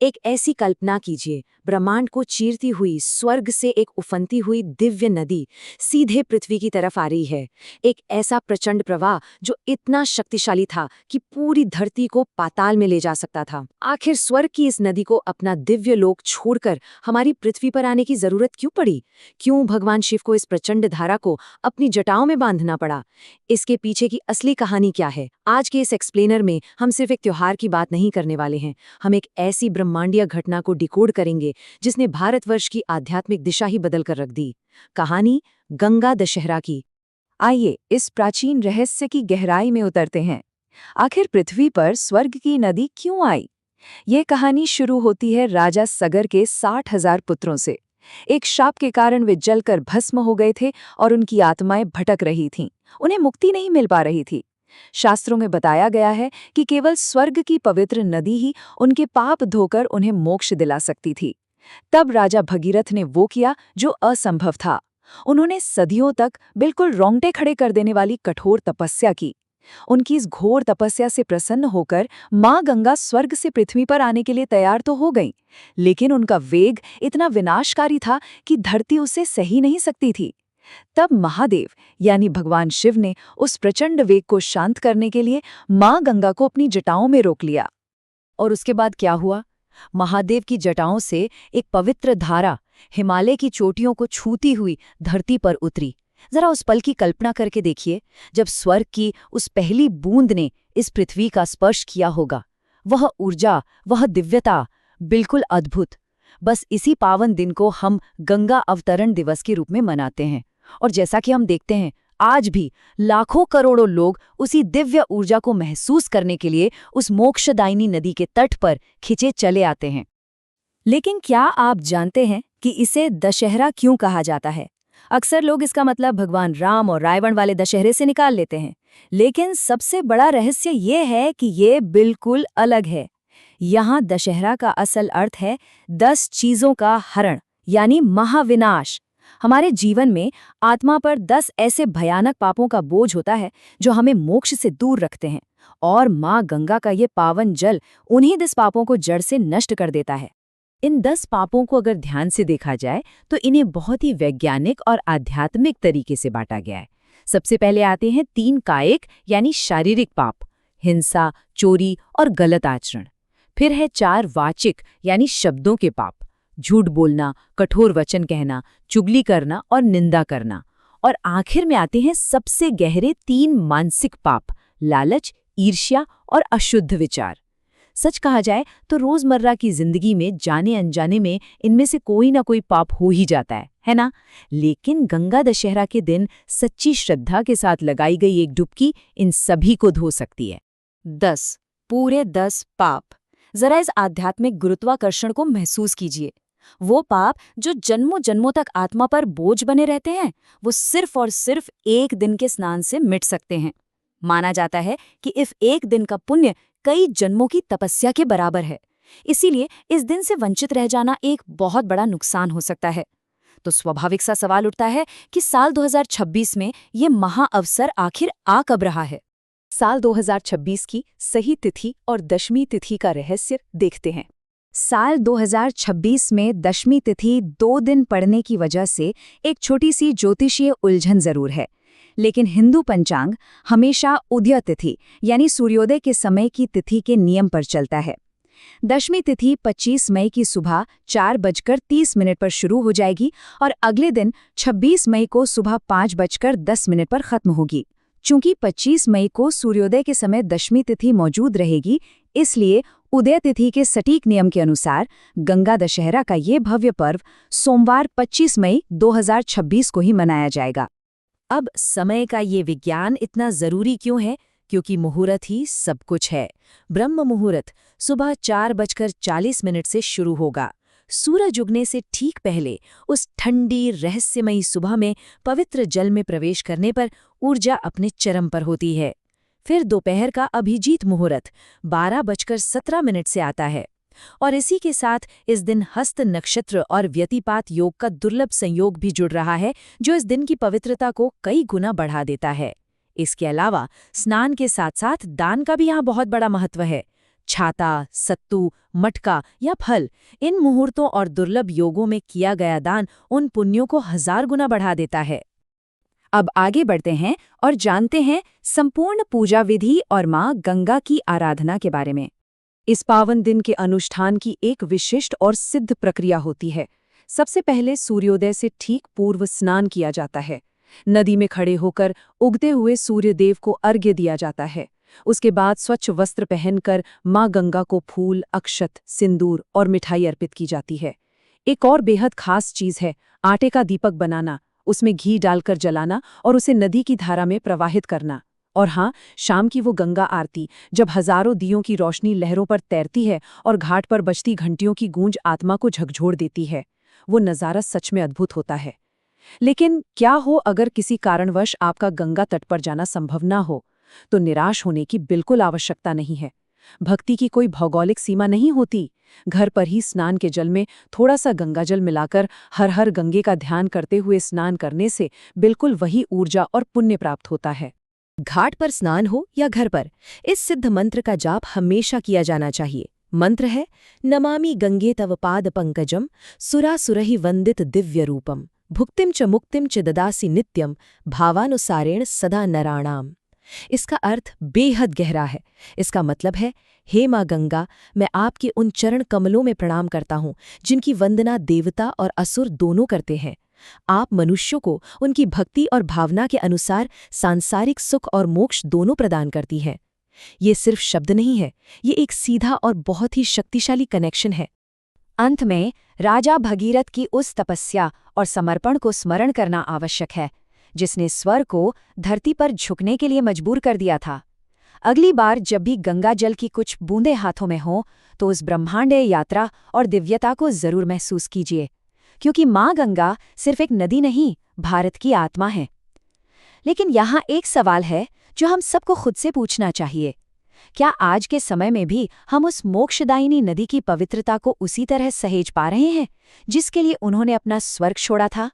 एक ऐसी कल्पना कीजिए, ब्रह्मांड को चीरती हुई स्वर्ग से एक उफनती हुई दिव्य नदी सीधे पृथ्वी की तरफ आ रही है। एक ऐसा प्रचंड प्रवाह जो इतना शक्तिशाली था कि पूरी धरती को पाताल में ले जा सकता था। आखिर स्वर्ग की इस नदी को अपना दिव्य लोक छोड़कर हमारी पृथ्वी पर आने की जरूरत क्यों पड़ी? क्यों भगवान शिव को इस प्रचंड धारा को अपनी जटाओं में बांधना पड़ा? इसके पीछे की असली कहानी क्या है? आज के इस एक्सप्लेनर में हम सिर्फ एक त्योहार की बात नहीं करने वाले हैं। हम एक ऐसी ब्रह्मांडीय घटना को डिकोड करेंगे जिसने भारतवर्ष की आध्यात्मिक दिशा ही बदल कर रख दी। कहानी गंगा दशहरा की। आइए इस प्राचीन रहस्य की गहराई में उतरते हैं। आखिर पृथ्वी पर स्वर्ग की नदी क्यों आई? ये कहानी शुरू होती है राजा सगर के 60,000 पुत्रों से। एक शाप के कारण वे जलकर भस्म हो गए थे और उनकी आत्माएं भटक रही थीं। उन्हें मुक्ति नहीं मिल पा रही थी। शास्त्रों में बताया गया है कि केवल स्वर्ग की पवित्र नदी ही उनके पाप धोकर उन्हें मोक्ष दिला सकती थी। तब राजा भगीरथ ने वो किया जो असंभव था। उन्होंने सदियों तक बिल्कुल रोंगटे खड़े कर देने वाली कठोर तपस्या की। उनकी इस घोर तपस्या से प्रसन्न होकर मां गंगा स्वर्ग से पृथ्वी पर आने के लिए तैयार तो हो गईं, लेकिन उनका वेग इतना विनाशकारी था कि धरती उसे सही नहीं सकती थी। तब महादेव यानी भगवान शिव ने उस प्रचंड वेग को शांत करने के लिए मां गंगा को अपनी जटाओं में रोक लिया। और उसके बाद क्या हुआ? महादेव की जटाओं से एक पवित्र धारा हिमालय की चोटियों को छूती हुई धरती पर उतरी। जरा उस पल की कल्पना करके देखिए, जब स्वर्ग की उस पहली बूंद ने इस पृथ्वी का स्पर्श किया होगा। वह ऊर्जा, वह दिव्यता, बिल्कुल अद्भुत। बस इसी पावन दिन को हम गंगा अवतरण दिवस के रूप में मनाते हैं। और जैसा कि हम देखते हैं, आज भी लाखों करोड़ों लोग उसी दिव्य ऊर्जा को महसूस करने के लिए उस मोक्षदायिनी नदी के तट पर खिंचे चले आते हैं। लेकिन क्या आप जानते हैं कि इसे दशहरा क्यों कहा जाता है? अक्सर लोग इसका मतलब भगवान राम और रावण वाले दशहरे से निकाल लेते हैं, लेकिन सबसे बड़ा रहस्य ये है कि ये बिल्कुल अलग है। यहाँ दशहरा का असल अर्थ है 10 चीजों का हरण, यानी महाविनाश। हमारे जीवन में आत्मा पर 10 ऐसे भयानक पापों का बोझ होता है जो हमें मोक्ष से दूर रखते हैं, और माँ गंगा का ये पावन जल उन्हीं 10 पापों को जड़ से नष्ट कर देता है। इन 10 पापों को अगर ध्यान से देखा जाए तो इन्हें बहुत ही वैज्ञानिक और आध्यात्मिक तरीके से बांटा गया है। सबसे पहले आते हैं 3 कायिक यानी शारीरिक पाप, हिंसा, चोरी और गलत आचरण। फिर है 4 वाचिक यानी शब्दों के पाप, झूठ बोलना, कठोर वचन कहना, चुगली करना और निंदा करना। और आखिर में आते हैं सबसे गहरे 3 मानसिक पाप, लालच, ईर्ष्या और अशुद्ध विचार। सच कहा जाए तो रोजमर्रा की जिंदगी में जाने अनजाने में इनमें से कोई ना कोई पाप हो ही जाता है ना? लेकिन गंगा दशहरा के दिन सच्ची श्रद्धा के साथ लगाई गई एक डुबकी इन सभी को धो सकती है। 10 पूरे 10 पाप। जरा इस आध्यात्मिक गुरुत्वाकर्षण को महसूस कीजिए। वो पाप जो जन्मों जन्मों तक आत्मा पर बोझ बने रहते हैं, वो सिर्फ और सिर्फ एक दिन के स्नान से मिट सकते हैं। माना जाता है कि इस एक दिन का पुण्य कई जन्मों की तपस्या के बराबर है। इसीलिए इस दिन से वंचित रह जाना एक बहुत बड़ा नुकसान हो सकता है। तो स्वाभाविक सा सवाल उठता है कि साल 2026 में ये महाअवसर आखिर आ कब रहा है? साल 2026 की सही तिथि और दशमी तिथि का रहस्य देखते हैं। साल 2026 में दशमी तिथि 2 दिन पड़ने की वजह से एक छोटी सी ज्योतिषीय उलझन जरूर है, लेकिन हिंदू पंचांग हमेशा उदय तिथि यानी सूर्योदय के समय की तिथि के नियम पर चलता है। दशमी तिथि 25 मई की सुबह 4:30 पर शुरू हो जाएगी और अगले दिन 26 मई को सुबह 5:10 पर खत्म होगी। चूंकि 25 मई को सूर्योदय के समय दशमी तिथि मौजूद रहेगी, इसलिए उदय तिथि के सटीक नियम के अनुसार गंगा दशहरा का ये भव्य पर्व सोमवार 25 मई 2026 को ही मनाया जाएगा। अब समय का ये विज्ञान इतना जरूरी क्यों है? क्योंकि मुहूर्त ही सब कुछ है। ब्रह्म मुहूर्त सुबह 4:40 से शुरू होगा। सूरज उगने से ठीक पहले उस ठंडी रहस्यमयी सुबह में पवित्र जल में प्रवेश करने पर ऊर्जा अपने चरम पर होती है। फिर दोपहर का अभिजीत मुहूर्त 12:17 से आता है, और इसी के साथ इस दिन हस्त नक्षत्र और व्यतिपात योग का दुर्लभ संयोग भी जुड़ रहा है, जो इस दिन की पवित्रता को कई गुना बढ़ा देता है। इसके अलावा स्नान के साथ साथ दान का भी यहाँ बहुत बड़ा महत्व है। छाता, सत्तू, मटका या फल, इन मुहूर्तों और दुर्लभ योगों में किया गया दान उन पुण्यों को 1000 गुना बढ़ा देता है। अब आगे बढ़ते हैं और जानते हैं संपूर्ण पूजा विधि और माँ गंगा की आराधना के बारे में। इस पावन दिन के अनुष्ठान की एक विशिष्ट और सिद्ध प्रक्रिया होती है। सबसे पहले सूर्योदय से ठीक पूर्व स्नान किया जाता है। नदी में खड़े होकर उगते हुए सूर्यदेव को अर्घ्य दिया जाता है। उसके बाद स्वच्छ वस्त्र पहनकर माँ गंगा को फूल, अक्षत, सिंदूर और मिठाई अर्पित की जाती है। एक और बेहद खास चीज है आटे का दीपक बनाना, उसमें घी डालकर जलाना और उसे नदी की धारा में प्रवाहित करना। और हाँ, शाम की वो गंगा आरती, जब हजारों दियों की रोशनी लहरों पर तैरती है और घाट पर बजती घंटियों की गूंज आत्मा को झकझोर देती है, वो नज़ारा सच में अद्भुत होता है। लेकिन क्या हो अगर किसी कारणवश आपका गंगा तट पर जाना संभव ना हो, तो निराश होने की बिल्कुल आवश्यकता नहीं है। भक्ति की कोई भौगोलिक सीमा नहीं होती। घर पर ही स्नान के जल में थोड़ा सा गंगाजल मिलाकर हर हर गंगे का ध्यान करते हुए स्नान करने से बिल्कुल वही ऊर्जा और पुण्य प्राप्त होता है। घाट पर स्नान हो या घर पर, इस सिद्ध मंत्र का जाप हमेशा किया जाना चाहिए। मंत्र है नमामि गंगे तव पाद पंकजम सुरासुरहि वंदित दिव्य रूपम भुक्तिम च मुक्तिम च ददासि नित्यम भावानुसारेण सदा नराणाम। इसका अर्थ बेहद गहरा है। इसका मतलब है, हे माँ गंगा, मैं आपके उन चरण कमलों में प्रणाम करता हूँ जिनकी वंदना देवता और असुर दोनों करते हैं। आप मनुष्यों को उनकी भक्ति और भावना के अनुसार सांसारिक सुख और मोक्ष दोनों प्रदान करती हैं। ये सिर्फ शब्द नहीं है, ये एक सीधा और बहुत ही शक्तिशाली कनेक्शन है। अंत में राजा भगीरथ की उस तपस्या और समर्पण को स्मरण करना आवश्यक है जिसने स्वर को धरती पर झुकने के लिए मजबूर कर दिया था। अगली बार जब भी गंगा जल की कुछ बूंदें हाथों में हों, तो उस ब्रह्मांडीय यात्रा और दिव्यता को जरूर महसूस कीजिए, क्योंकि माँ गंगा सिर्फ एक नदी नहीं, भारत की आत्मा है। लेकिन यहाँ एक सवाल है जो हम सबको खुद से पूछना चाहिए। क्या आज के समय में भी हम उस मोक्षदायिनी नदी की पवित्रता को उसी तरह सहेज पा रहे हैं जिसके लिए उन्होंने अपना स्वर्ग छोड़ा था?